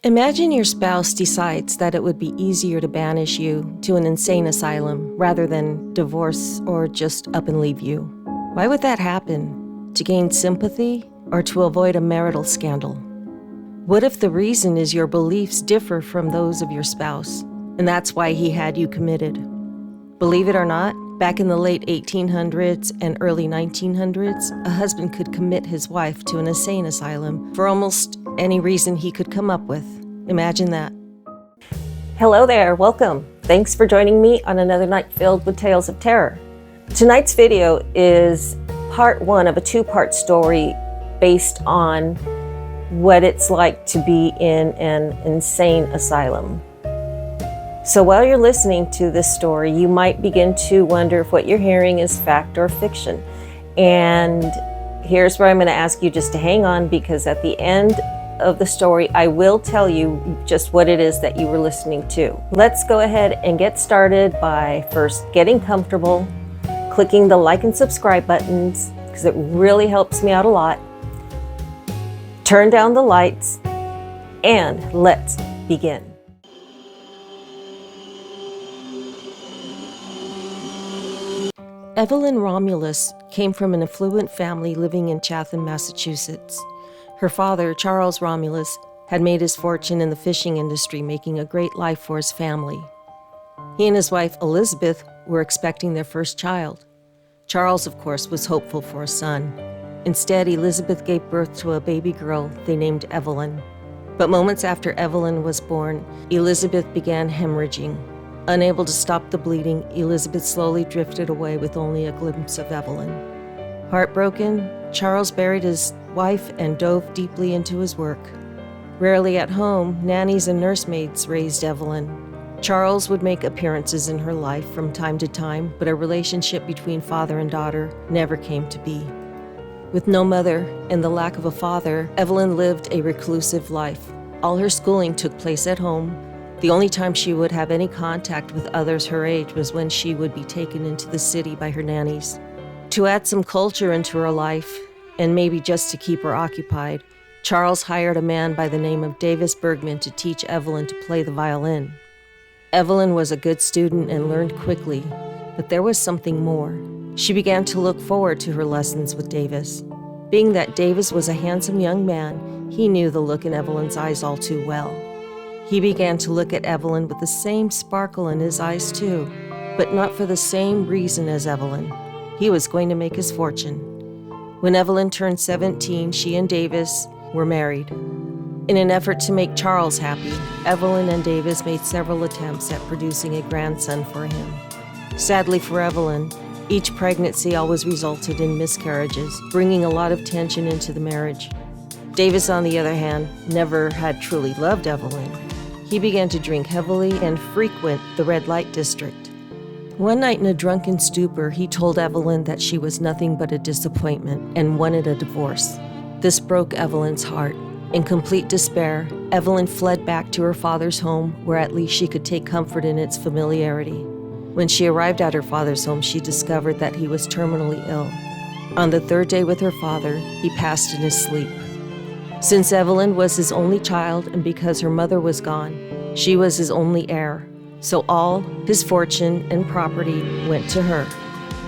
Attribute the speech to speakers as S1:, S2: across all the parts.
S1: Imagine your spouse decides that it would be easier to banish you to an insane asylum rather than divorce or just up and leave you. Why would that happen? To gain sympathy or to avoid a marital scandal? What if the reason is your beliefs differ from those of your spouse, and that's why he had you committed? Believe it or not, back in the late 1800s and early 1900s, a husband could commit his wife to an insane asylum for almost any reason he could come up with. Imagine that. Hello there, welcome. Thanks for joining me on another night filled with tales of terror. Tonight's video is part one of a two-part story based on what it's like to be in an insane asylum. So while you're listening to this story, you might begin to wonder if what you're hearing is fact or fiction. And here's where I'm going to ask you just to hang on, because at the end of the story, I will tell you just what it is that you were listening to. Let's go ahead and get started by first getting comfortable, clicking the like and subscribe buttons, because it really helps me out a lot. Turn down the lights, and let's begin. Evelyn Romulus came from an affluent family living in Chatham, Massachusetts. Her father, Charles Romulus, had made his fortune in the fishing industry, making a great life for his family. He and his wife, Elizabeth, were expecting their first child. Charles, of course, was hopeful for a son. Instead, Elizabeth gave birth to a baby girl they named Evelyn. But moments after Evelyn was born, Elizabeth began hemorrhaging. Unable to stop the bleeding, Elizabeth slowly drifted away with only a glimpse of Evelyn. Heartbroken, Charles buried his wife and dove deeply into his work. Rarely at home, nannies and nursemaids raised Evelyn. Charles would make appearances in her life from time to time, but a relationship between father and daughter never came to be. With no mother and the lack of a father, Evelyn lived a reclusive life. All her schooling took place at home. The only time she would have any contact with others her age was when she would be taken into the city by her nannies. To add some culture into her life, and maybe just to keep her occupied, Charles hired a man by the name of Davis Bergman to teach Evelyn to play the violin. Evelyn was a good student and learned quickly, but there was something more. She began to look forward to her lessons with Davis. Being that Davis was a handsome young man, he knew the look in Evelyn's eyes all too well. He began to look at Evelyn with the same sparkle in his eyes too, but not for the same reason as Evelyn. He was going to make his fortune. When Evelyn turned 17, she and Davis were married. In an effort to make Charles happy, Evelyn and Davis made several attempts at producing a grandson for him. Sadly for Evelyn, each pregnancy always resulted in miscarriages, bringing a lot of tension into the marriage. Davis, on the other hand, never had truly loved Evelyn. He began to drink heavily and frequent the red light district. One night in a drunken stupor, he told Evelyn that she was nothing but a disappointment and wanted a divorce. This broke Evelyn's heart. In complete despair, Evelyn fled back to her father's home, where at least she could take comfort in its familiarity. When she arrived at her father's home, she discovered that he was terminally ill. On the third day with her father, he passed in his sleep. Since Evelyn was his only child, and because her mother was gone, she was his only heir. So all his fortune and property went to her.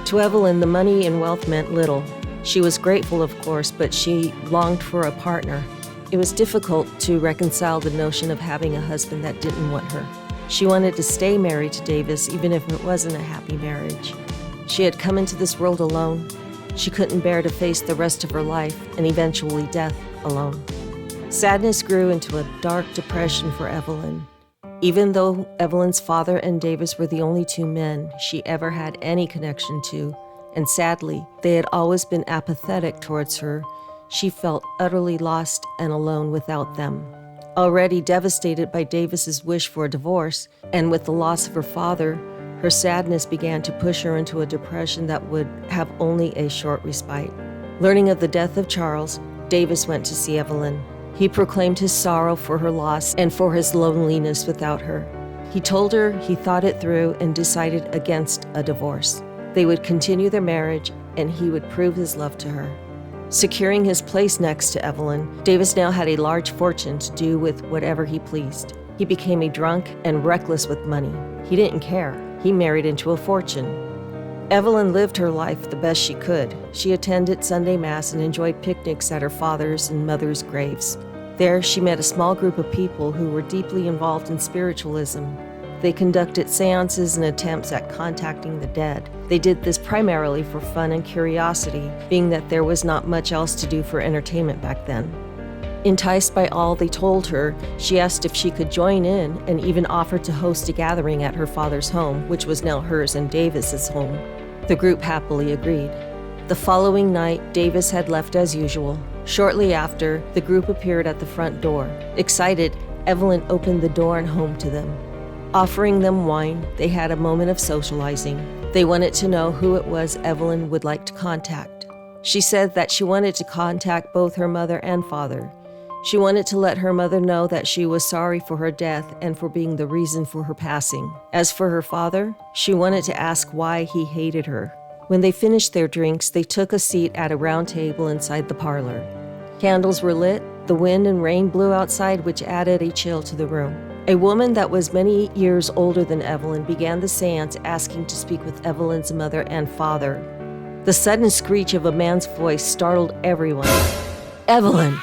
S1: To Evelyn, the money and wealth meant little. She was grateful, of course, but she longed for a partner. It was difficult to reconcile the notion of having a husband that didn't want her. She wanted to stay married to Davis, even if it wasn't a happy marriage. She had come into this world alone. She couldn't bear to face the rest of her life, and eventually death, alone. Sadness grew into a dark depression for Evelyn. Even though Evelyn's father and Davis were the only two men she ever had any connection to, and sadly, they had always been apathetic towards her, she felt utterly lost and alone without them. Already devastated by Davis's wish for a divorce, and with the loss of her father, her sadness began to push her into a depression that would have only a short respite. Learning of the death of Charles, Davis went to see Evelyn. He proclaimed his sorrow for her loss and for his loneliness without her. He told her he thought it through and decided against a divorce. They would continue their marriage, and he would prove his love to her. Securing his place next to Evelyn, Davis now had a large fortune to do with whatever he pleased. He became a drunk and reckless with money. He didn't care. He married into a fortune. Evelyn lived her life the best she could. She attended Sunday Mass and enjoyed picnics at her father's and mother's graves. There, she met a small group of people who were deeply involved in spiritualism. They conducted seances and attempts at contacting the dead. They did this primarily for fun and curiosity, being that there was not much else to do for entertainment back then. Enticed by all they told her, she asked if she could join in and even offered to host a gathering at her father's home, which was now hers and Davis's home. The group happily agreed. The following night, Davis had left as usual. Shortly after, the group appeared at the front door. Excited, Evelyn opened the door and home to them. Offering them wine, they had a moment of socializing. They wanted to know who it was Evelyn would like to contact. She said that she wanted to contact both her mother and father. She wanted to let her mother know that she was sorry for her death and for being the reason for her passing. As for her father, she wanted to ask why he hated her. When they finished their drinks, they took a seat at a round table inside the parlor. Candles were lit, the wind and rain blew outside, which added a chill to the room. A woman that was many years older than Evelyn began the seance, asking to speak with Evelyn's mother and father. The sudden screech of a man's voice startled everyone. "Evelyn!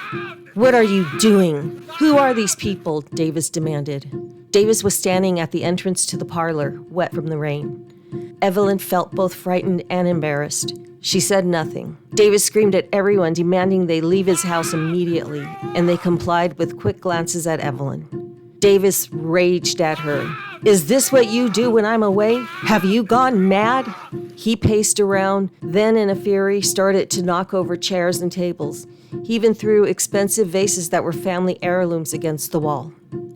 S1: What are you doing? Who are these people?" Davis demanded. Davis was standing at the entrance to the parlor, wet from the rain. Evelyn felt both frightened and embarrassed. She said nothing. Davis screamed at everyone, demanding they leave his house immediately, and they complied with quick glances at Evelyn. Davis raged at her. "Is this what you do when I'm away? Have you gone mad?" He paced around, then in a fury started to knock over chairs and tables. He even threw expensive vases that were family heirlooms against the wall.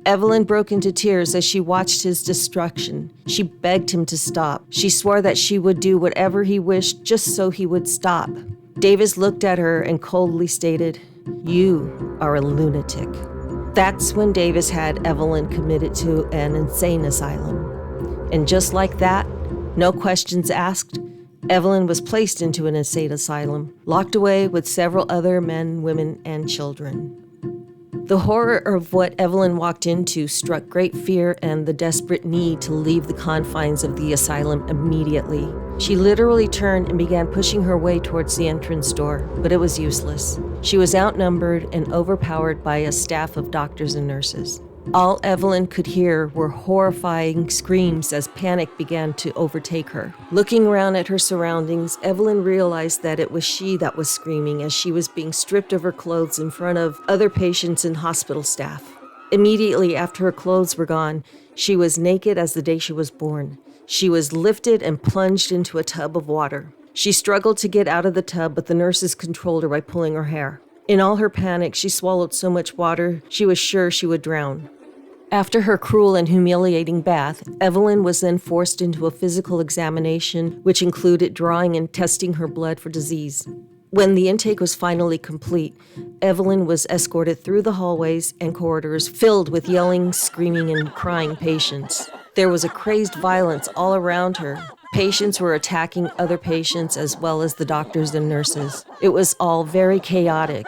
S1: Evelyn broke into tears as she watched his destruction. She begged him to stop. She swore that she would do whatever he wished just so he would stop. Davis looked at her and coldly stated, "You are a lunatic." That's when Davis had Evelyn committed to an insane asylum. And just like that, no questions asked, Evelyn was placed into an insane asylum, locked away with several other men, women, and children. The horror of what Evelyn walked into struck great fear and the desperate need to leave the confines of the asylum immediately. She literally turned and began pushing her way towards the entrance door, but it was useless. She was outnumbered and overpowered by a staff of doctors and nurses. All Evelyn could hear were horrifying screams as panic began to overtake her. Looking around at her surroundings, Evelyn realized that it was she that was screaming as she was being stripped of her clothes in front of other patients and hospital staff. Immediately after her clothes were gone, she was naked as the day she was born. She was lifted and plunged into a tub of water. She struggled to get out of the tub, but the nurses controlled her by pulling her hair. In all her panic, she swallowed so much water, she was sure she would drown. After her cruel and humiliating bath, Evelyn was then forced into a physical examination, which included drawing and testing her blood for disease. When the intake was finally complete, Evelyn was escorted through the hallways and corridors filled with yelling, screaming, and crying patients. There was a crazed violence all around her. Patients were attacking other patients as well as the doctors and nurses. It was all very chaotic.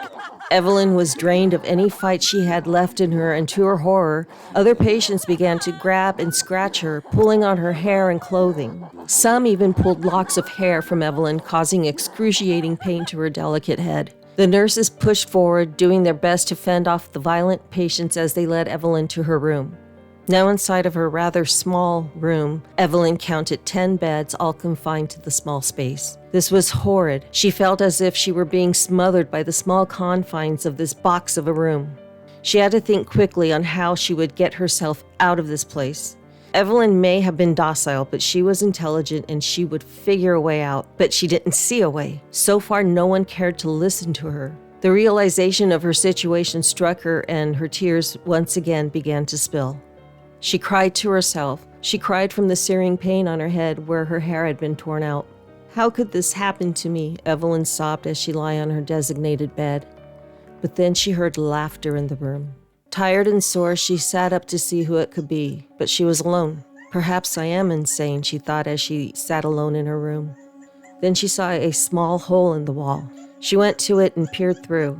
S1: Evelyn was drained of any fight she had left in her, and to her horror, other patients began to grab and scratch her, pulling on her hair and clothing. Some even pulled locks of hair from Evelyn, causing excruciating pain to her delicate head. The nurses pushed forward, doing their best to fend off the violent patients as they led Evelyn to her room. Now inside of her rather small room, Evelyn counted 10 beds, all confined to the small space. This was horrid. She felt as if she were being smothered by the small confines of this box of a room. She had to think quickly on how she would get herself out of this place. Evelyn may have been docile, but she was intelligent and she would figure a way out, but she didn't see a way. So far, no one cared to listen to her. The realization of her situation struck her and her tears once again began to spill. She cried to herself. She cried from the searing pain on her head where her hair had been torn out. "How could this happen to me?" Evelyn sobbed as she lay on her designated bed. But then she heard laughter in the room. Tired and sore, she sat up to see who it could be, but she was alone. "Perhaps I am insane," she thought as she sat alone in her room. Then she saw a small hole in the wall. She went to it and peered through.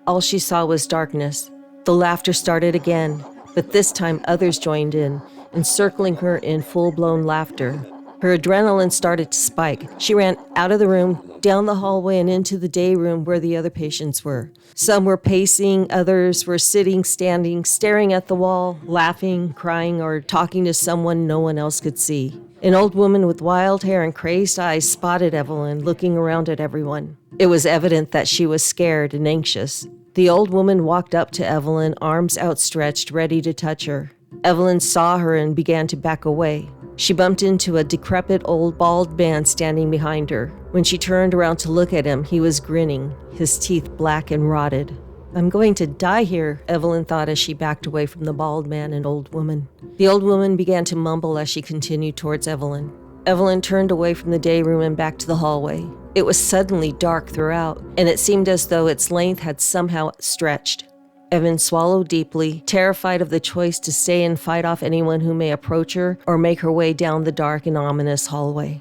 S1: All she saw was darkness. The laughter started again, but this time others joined in, encircling her in full-blown laughter. Her adrenaline started to spike. She ran out of the room, down the hallway, and into the day room where the other patients were. Some were pacing, others were sitting, standing, staring at the wall, laughing, crying, or talking to someone no one else could see. An old woman with wild hair and crazed eyes spotted Evelyn looking around at everyone. It was evident that she was scared and anxious. The old woman walked up to Evelyn, arms outstretched, ready to touch her. Evelyn saw her and began to back away. She bumped into a decrepit old bald man standing behind her. When she turned around to look at him, he was grinning, his teeth black and rotted. "I'm going to die here," Evelyn thought as she backed away from the bald man and old woman. The old woman began to mumble as she continued towards Evelyn. Evelyn turned away from the day room and back to the hallway. It was suddenly dark throughout, and it seemed as though its length had somehow stretched. Evelyn swallowed deeply, terrified of the choice to stay and fight off anyone who may approach her or make her way down the dark and ominous hallway.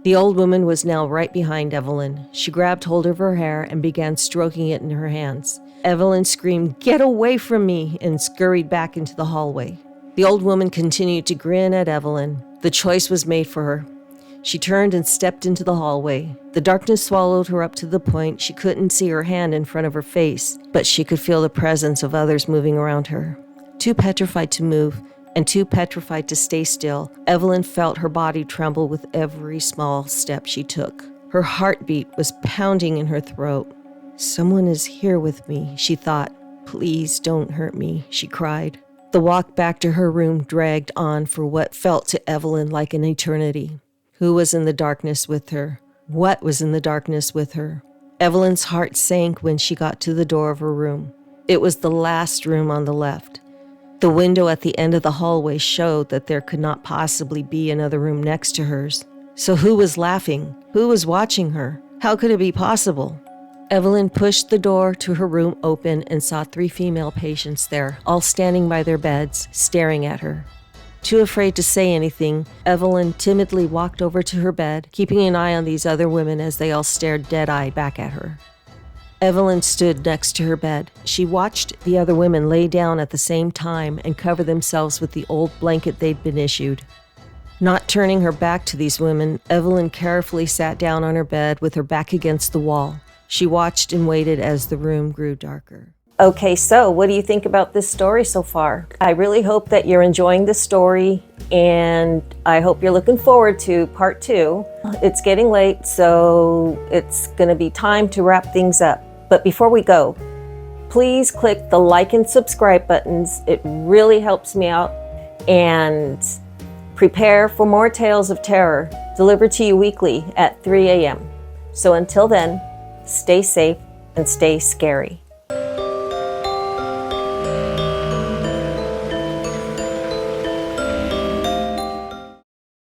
S1: The old woman was now right behind Evelyn. She grabbed hold of her hair and began stroking it in her hands. Evelyn screamed, "Get away from me!" and scurried back into the hallway. The old woman continued to grin at Evelyn. The choice was made for her. She turned and stepped into the hallway. The darkness swallowed her up to the point she couldn't see her hand in front of her face, but she could feel the presence of others moving around her. Too petrified to move, and too petrified to stay still, Evelyn felt her body tremble with every small step she took. Her heartbeat was pounding in her throat. "Someone is here with me," she thought. "Please don't hurt me," she cried. The walk back to her room dragged on for what felt to Evelyn like an eternity. Who was in the darkness with her? What was in the darkness with her? Evelyn's heart sank when she got to the door of her room. It was the last room on the left. The window at the end of the hallway showed that there could not possibly be another room next to hers. So who was laughing? Who was watching her? How could it be possible? Evelyn pushed the door to her room open and saw 3 female patients there, all standing by their beds, staring at her. Too afraid to say anything, Evelyn timidly walked over to her bed, keeping an eye on these other women as they all stared dead-eyed back at her. Evelyn stood next to her bed. She watched the other women lay down at the same time and cover themselves with the old blanket they'd been issued. Not turning her back to these women, Evelyn carefully sat down on her bed with her back against the wall. She watched and waited as the room grew darker. Okay, so what do you think about this story so far? I really hope that you're enjoying the story, and I hope you're looking forward to part 2. It's getting late, so it's gonna be time to wrap things up. But before we go, please click the like and subscribe buttons. It really helps me out. And prepare for more tales of terror delivered to you weekly at 3 a.m. So until then, stay safe and stay scary.